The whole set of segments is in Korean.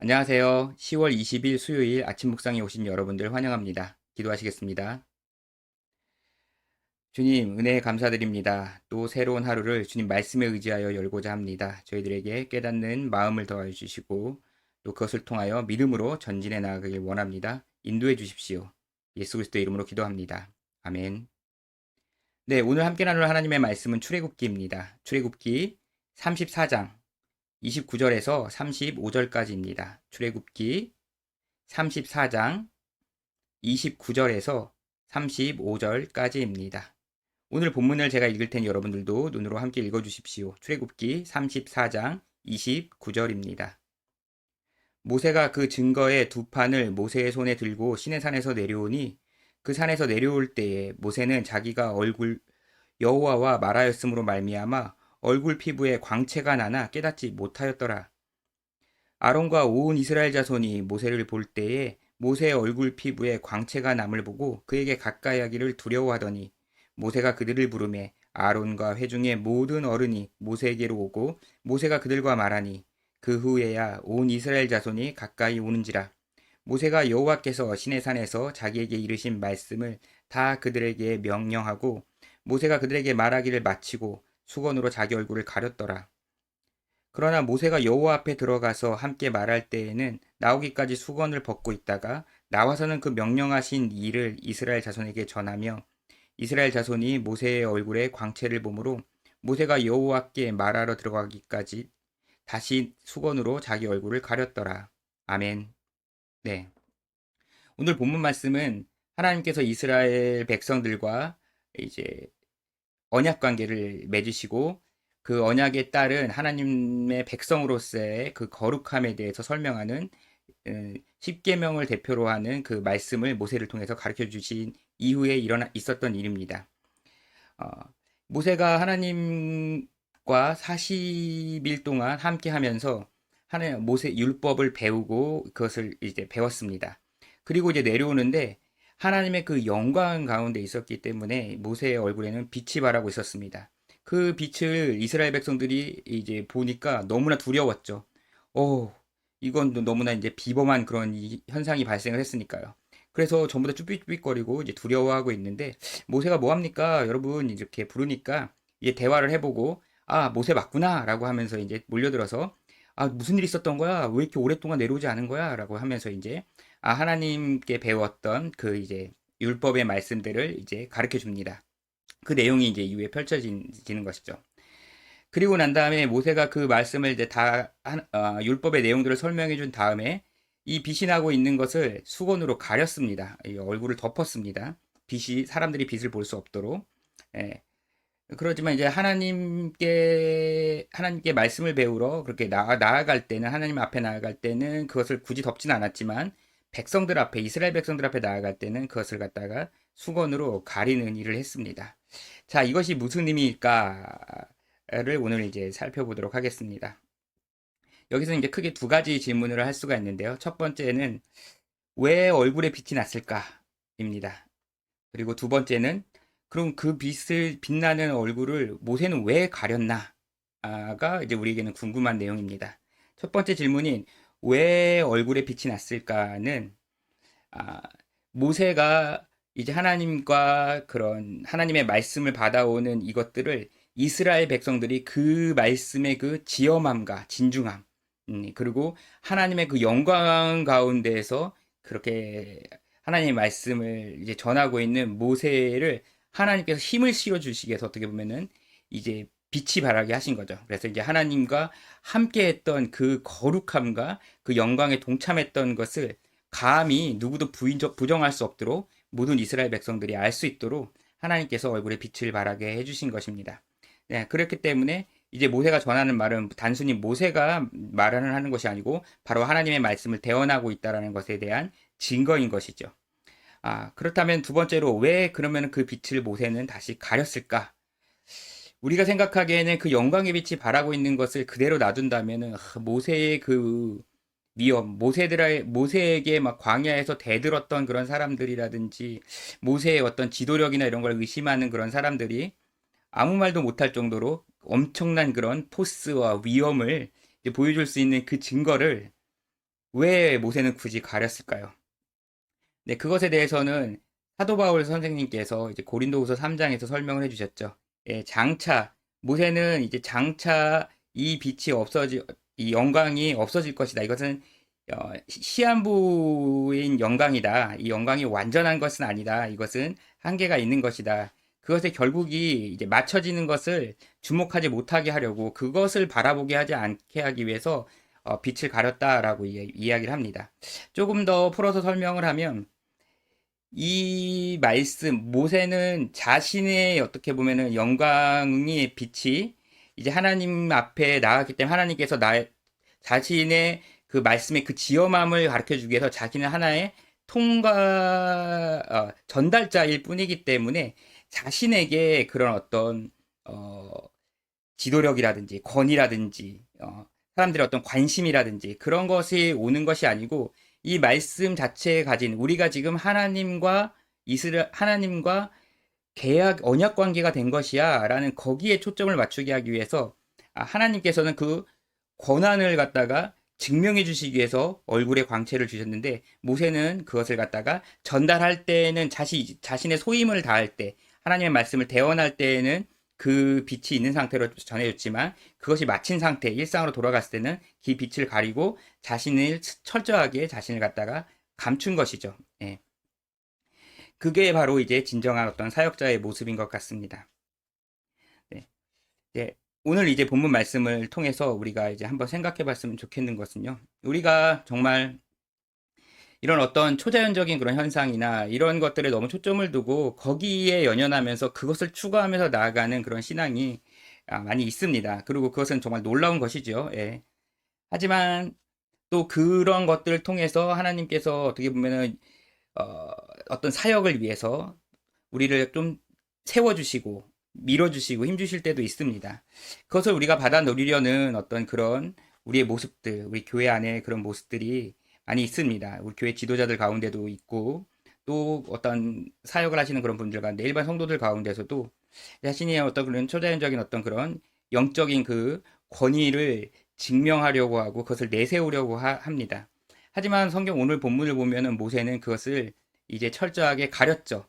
안녕하세요. 10월 20일 수요일 아침 묵상에 오신 여러분들 환영합니다. 기도하시겠습니다. 주님, 은혜에 감사드립니다. 또 새로운 하루를 주님 말씀에 의지하여 열고자 합니다. 저희들에게 깨닫는 마음을 더하여 주시고 또 그것을 통하여 믿음으로 전진해 나가길 원합니다. 인도해 주십시오. 예수 그리스도의 이름으로 기도합니다. 아멘. 네, 오늘 함께 나눌 하나님의 말씀은 출애굽기입니다. 출애굽기 34장 29절에서 35절까지입니다. 출애굽기 34장 29절에서 35절까지입니다. 오늘 본문을 제가 읽을 테니 여러분들도 눈으로 함께 읽어주십시오. 출애굽기 34장 29절입니다. 모세가 그 증거의 두 판을 모세의 손에 들고 시내산에서 내려오니 그 산에서 내려올 때에 모세는 자기가 여호와와 말하였으므로 말미암아 얼굴 피부에 광채가 나나 깨닫지 못하였더라. 아론과 온 이스라엘 자손이 모세를 볼 때에 모세의 얼굴 피부에 광채가 남을 보고 그에게 가까이 하기를 두려워하더니 모세가 그들을 부르매 아론과 회중의 모든 어른이 모세에게로 오고 모세가 그들과 말하니 그 후에야 온 이스라엘 자손이 가까이 오는지라. 모세가 여호와께서 시내산에서 자기에게 이르신 말씀을 다 그들에게 명령하고 모세가 그들에게 말하기를 마치고 수건으로 자기 얼굴을 가렸더라. 그러나 모세가 여호와 앞에 들어가서 함께 말할 때에는 나오기까지 수건을 벗고 있다가 나와서는 그 명령하신 일을 이스라엘 자손에게 전하며 이스라엘 자손이 모세의 얼굴에 광채를 보므로 모세가 여호와께 말하러 들어가기까지 다시 수건으로 자기 얼굴을 가렸더라. 아멘. 네. 오늘 본문 말씀은 하나님께서 이스라엘 백성들과 이제 언약 관계를 맺으시고 그 언약에 따른 하나님의 백성으로서의 그 거룩함에 대해서 설명하는 십계명을 대표로 하는 그 말씀을 모세를 통해서 가르쳐 주신 이후에 있었던 일입니다. 어, 모세가 하나님과 40일 동안 함께 하면서 하나님 모세 율법을 배우고 그것을 이제 배웠습니다. 그리고 이제 내려오는데 하나님의 그 영광 가운데 있었기 때문에 모세의 얼굴에는 빛이 발하고 있었습니다. 그 빛을 이스라엘 백성들이 이제 보니까 너무나 두려웠죠. 오, 이건 너무나 이제 비범한 그런 현상이 발생을 했으니까요. 그래서 전부 다 쭈삣쭈삣거리고 이제 두려워하고 있는데 모세가 뭐 합니까? 여러분 이렇게 부르니까 이제 대화를 해보고 아, 모세 맞구나라고 하면서 이제 몰려들어서 아, 무슨 일 있었던 거야? 왜 이렇게 오랫동안 내려오지 않은 거야? 라고 하면서 이제 아, 하나님께 배웠던 그 이제 율법의 말씀들을 이제 가르쳐 줍니다. 그 내용이 이제 이후에 펼쳐지는 것이죠. 그리고 난 다음에 모세가 그 말씀을 이제 율법의 내용들을 설명해 준 다음에 이 빛이 나고 있는 것을 수건으로 가렸습니다. 이 얼굴을 덮었습니다. 사람들이 빛을 볼 수 없도록. 예. 그렇지만 이제 하나님께 말씀을 배우러 그렇게 나아갈 때는, 하나님 앞에 나아갈 때는 그것을 굳이 덮지는 않았지만, 백성들 앞에, 이스라엘 백성들 앞에 나아갈 때는 그것을 갖다가 수건으로 가리는 일을 했습니다. 자, 이것이 무슨 의미일까를 오늘 이제 살펴보도록 하겠습니다. 여기서 이제 크게 두 가지 질문을 할 수가 있는데요. 첫 번째는 왜 얼굴에 빛이 났을까입니다. 그리고 두 번째는 그럼 그 빛나는 얼굴을 모세는 왜 가렸나가 이제 우리에게는 궁금한 내용입니다. 첫 번째 질문인 왜 얼굴에 빛이 났을까는 아, 모세가 이제 하나님과 그런 하나님의 말씀을 받아오는 이것들을 이스라엘 백성들이 그 말씀의 그 지엄함과 진중함, 그리고 하나님의 그 영광 가운데에서 그렇게 하나님의 말씀을 이제 전하고 있는 모세를 하나님께서 힘을 실어 주시기 위해서 어떻게 보면은 이제 빛이 발하게 하신 거죠. 그래서 이제 하나님과 함께 했던 그 거룩함과 그 영광에 동참했던 것을 감히 누구도 부정할 수 없도록 모든 이스라엘 백성들이 알 수 있도록 하나님께서 얼굴에 빛을 발하게 해주신 것입니다. 네, 그렇기 때문에 이제 모세가 전하는 말은 단순히 모세가 말을 하는 것이 아니고 바로 하나님의 말씀을 대언하고 있다라는 것에 대한 증거인 것이죠. 아, 그렇다면 두 번째로 왜 그러면 그 빛을 모세는 다시 가렸을까? 우리가 생각하기에는 그 영광의 빛이 발하고 있는 것을 그대로 놔둔다면은 모세의 그 위험, 모세에게 막 광야에서 대들었던 그런 사람들이라든지 모세의 어떤 지도력이나 이런 걸 의심하는 그런 사람들이 아무 말도 못할 정도로 엄청난 그런 포스와 위험을 보여줄 수 있는 그 증거를 왜 모세는 굳이 가렸을까요? 네, 그것에 대해서는 사도 바울 선생님께서 이제 고린도후서 3장에서 설명을 해주셨죠. 예, 장차 모세는 이제 장차 이 빛이 이 영광이 없어질 것이다. 이것은 시한부인 영광이다. 이 영광이 완전한 것은 아니다. 이것은 한계가 있는 것이다. 그것의 결국이 이제 맞춰지는 것을 주목하지 못하게 하려고 그것을 바라보게 하지 않게 하기 위해서 빛을 가렸다라고 이야기를 합니다. 조금 더 풀어서 설명을 하면 이 말씀 모세는 자신의 어떻게 보면은 영광의 빛이 이제 하나님 앞에 나갔기 때문에 하나님께서 자신의 그 말씀의 그 지엄함을 가르쳐 주기 위해서 자기는 하나의 전달자일 뿐이기 때문에 자신에게 그런 어떤 어, 지도력이라든지 권위라든지 사람들의 어떤 관심이라든지 그런 것이 오는 것이 아니고 이 말씀 자체에 가진 우리가 지금 하나님과 계약 언약 관계가 된 것이야라는 거기에 초점을 맞추게 하기 위해서 하나님께서는 그 권한을 갖다가 증명해 주시기 위해서 얼굴에 광채를 주셨는데 모세는 그것을 갖다가 전달할 때는 자신의 소임을 다할 때 하나님의 말씀을 대언할 때에는 그 빛이 있는 상태로 전해졌지만 그것이 마친 상태, 일상으로 돌아갔을 때는 그 빛을 가리고 철저하게 자신을 갖다가 감춘 것이죠. 예. 그게 바로 이제 진정한 어떤 사역자의 모습인 것 같습니다. 네. 네. 오늘 이제 본문 말씀을 통해서 우리가 이제 한번 생각해 봤으면 좋겠는 것은요. 우리가 정말 이런 어떤 초자연적인 그런 현상이나 이런 것들에 너무 초점을 두고 거기에 연연하면서 그것을 추구하면서 나아가는 그런 신앙이 많이 있습니다. 그리고 그것은 정말 놀라운 것이죠. 예. 하지만 또 그런 것들을 통해서 하나님께서 어떻게 보면은 어떤 사역을 위해서 우리를 좀 세워주시고 밀어주시고 힘주실 때도 있습니다. 그것을 우리가 받아 누리려는 어떤 그런 우리의 모습들, 우리 교회 안에 그런 모습들이 많이 있습니다. 우리 교회 지도자들 가운데도 있고 또 어떤 사역을 하시는 그런 분들 가운데 일반 성도들 가운데서도 자신의 어떤 그런 초자연적인 어떤 그런 영적인 그 권위를 증명하려고 하고 그것을 내세우려고 합니다. 하지만 성경 오늘 본문을 보면은 모세는 그것을 이제 철저하게 가렸죠.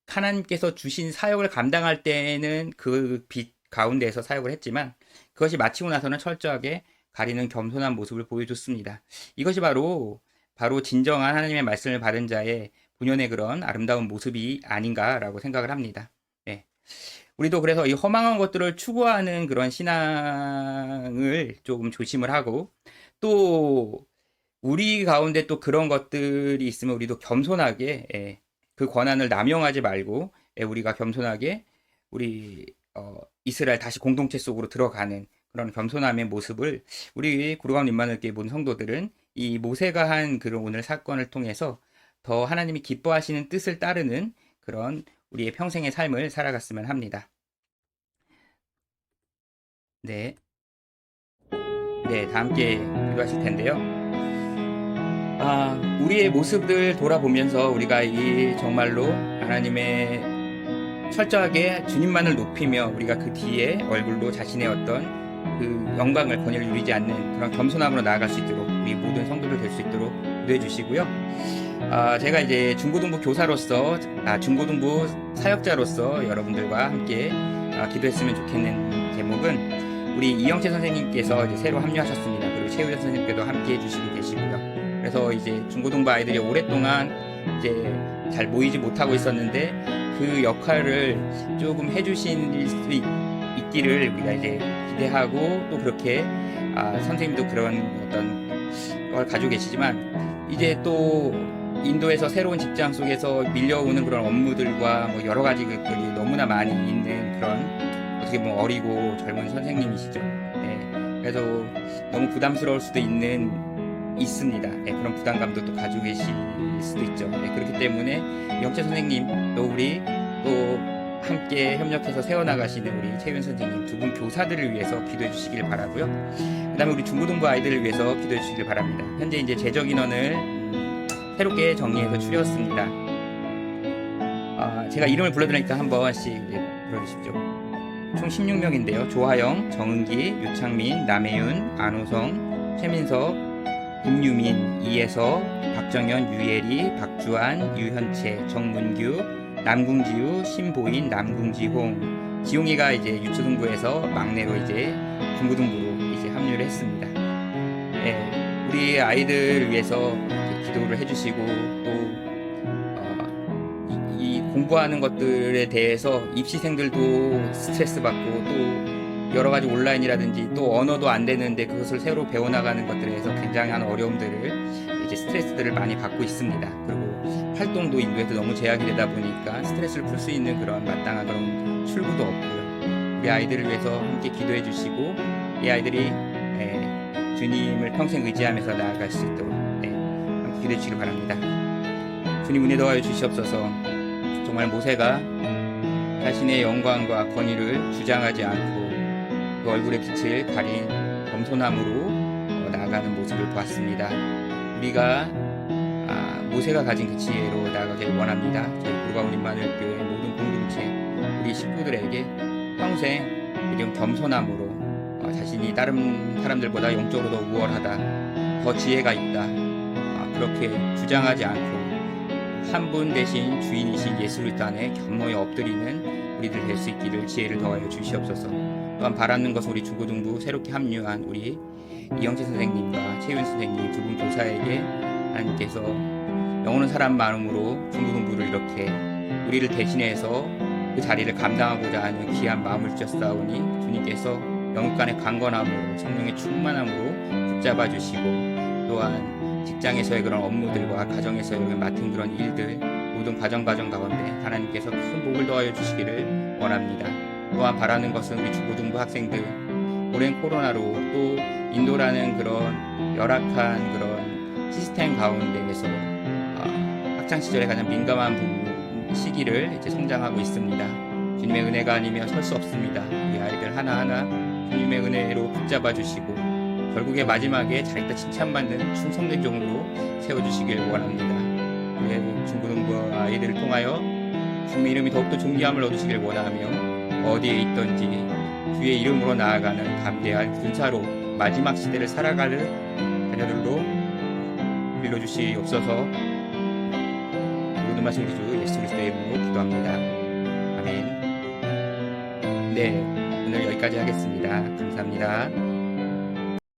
하나님께서 주신 사역을 감당할 때에는 그 빛 가운데에서 사역을 했지만 그것이 마치고 나서는 철저하게 가리는 겸손한 모습을 보여줬습니다. 이것이 바로 진정한 하나님의 말씀을 받은 자의 본연의 그런 아름다운 모습이 아닌가라고 생각을 합니다. 네. 우리도 그래서 이 허망한 것들을 추구하는 그런 신앙을 조금 조심을 하고 또 우리 가운데 또 그런 것들이 있으면 우리도 겸손하게 그 권한을 남용하지 말고 우리가 겸손하게 우리 이스라엘 다시 공동체 속으로 들어가는 그런 겸손함의 모습을 우리 구루감 임마누엘교회 본 성도들은 이 모세가 한 그런 오늘 사건을 통해서 더 하나님이 기뻐하시는 뜻을 따르는 그런 우리의 평생의 삶을 살아갔으면 합니다. 네. 네, 다 함께 기도하실 텐데요. 우리의 모습들 돌아보면서 우리가 이 정말로 하나님의 철저하게 주님만을 높이며 우리가 그 뒤에 얼굴로 자신의 어떤 그 영광을 권위를 누리지 않는 그런 겸손함으로 나아갈 수 있도록 우리 모든 성도들 될 수 있도록 기도해 주시고요. 제가 이제 중고등부 교사로서 중고등부 사역자로서 여러분들과 함께 기도했으면 좋겠는 제목은 우리 이영채 선생님께서 이제 새로 합류하셨습니다. 그리고 최우현 선생님께도 함께 해주시고 계시고요. 그래서 이제 중고등부 아이들이 오랫동안 이제 잘 모이지 못하고 있었는데 그 역할을 조금 해주실 수 있기를 우리가 이제 기대하고 또 그렇게 선생님도 그런 어떤 걸 가지고 계시지만 이제 또 인도에서 새로운 직장 속에서 밀려오는 그런 업무들과 뭐 여러 가지 것들이 너무나 많이 있는 그런 어떻게 보면 어리고 젊은 선생님이시죠. 네, 그래서 너무 부담스러울 수도 있습니다. 네, 그런 부담감도 또 가지고 계실 수도 있죠. 네, 그렇기 때문에 영채 선생님 또 우리 또 함께 협력해서 세워나가시는 우리 최윤 선생님 두 분 교사들을 위해서 기도해 주시길 바라고요. 그 다음에 우리 중고등부 아이들을 위해서 기도해 주시길 바랍니다. 현재 이제 재적 인원을 새롭게 정리해서 추렸습니다. 제가 이름을 불러드리니까 한 번씩 불러주십시오. 총 16명인데요. 조하영, 정은기, 유창민, 남혜윤, 안호성, 최민석, 김유민, 이혜서, 박정현, 유예리, 박주한, 유현채, 정문규, 남궁지우, 신보인, 남궁지홍. 지홍이가 이제 유초등부에서 막내로 이제 중고등부로 이제 합류를 했습니다. 예, 우리 아이들 위해서 기도를 해주시고 또 이 공부하는 것들에 대해서 입시생들도 스트레스 받고 또 여러 가지 온라인이라든지 또 언어도 안 되는데 그것을 새로 배워나가는 것들에 대해서 굉장한 어려움들을 이제 스트레스들을 많이 받고 있습니다. 그리고 활동도 인도에서 너무 제약이 되다 보니까 스트레스를 풀 수 있는 그런 마땅한 그런 출구도 없고요. 우리 아이들을 위해서 함께 기도해 주시고 이 아이들이 주님을 평생 의지하면서 나아갈 수 있도록 함께 기도해 주시기 바랍니다. 주님 은혜 더하여 주시옵소서. 정말 모세가 자신의 영광과 권위를 주장하지 않고 그 얼굴의 빛을 가린 겸손함으로 나아가는 모습을 보았습니다. 우리가 모세가 가진 그 지혜로 나아가길 원합니다. 저희 구루가운 임마누엘교회 모든 공동체 우리 식구들에게 평생 이런 겸손함으로 자신이 다른 사람들보다 영적으로 더 우월하다, 더 지혜가 있다, 그렇게 주장하지 않고 한 분 대신 주인이신 예수 그리스도 안에 겸허히 엎드리는 우리들 될 수 있기를 지혜를 더하여 주시옵소서. 또한 바라는 것은 우리 중고등부 새롭게 합류한 우리 이영채 선생님과 최윤 선생님 두 분 교사에게 하나님께서 영혼은 사람 마음으로 중고등부를 이렇게 우리를 대신해서 그 자리를 감당하고자 하는 귀한 마음을 주셨사오니 주님께서 영육간의 강건함으로 성령의 충만함으로 붙잡아 주시고 또한 직장에서의 그런 업무들과 가정에서의 맡은 그런 일들 모든 가정 가운데 하나님께서 큰 복을 더하여 주시기를 원합니다. 또한 바라는 것은 우리 중고등부 학생들 오랜 코로나로 또 인도라는 그런 열악한 그런 시스템 가운데에서 학창 시절에 가장 민감한 시기를 이제 성장하고 있습니다. 주님의 은혜가 아니면 설 수 없습니다. 우리 아이들 하나하나 주님의 은혜로 붙잡아 주시고 결국에 마지막에 잘했다 칭찬받는 충성된 종으로 세워주시길 원합니다. 우리 중고등부 아이들을 통하여 주님의 이름이 더욱더 존귀함을 얻으시길 원하며 어디에 있든지 주의 이름으로 나아가는 담대한 군사로 마지막 시대를 살아가는 자녀들로 빌려주시옵소서. 모든 말씀 우리 주 예수 그리스도의 이름으로 기도합니다. 아멘. 네, 오늘 여기까지 하겠습니다. 감사합니다.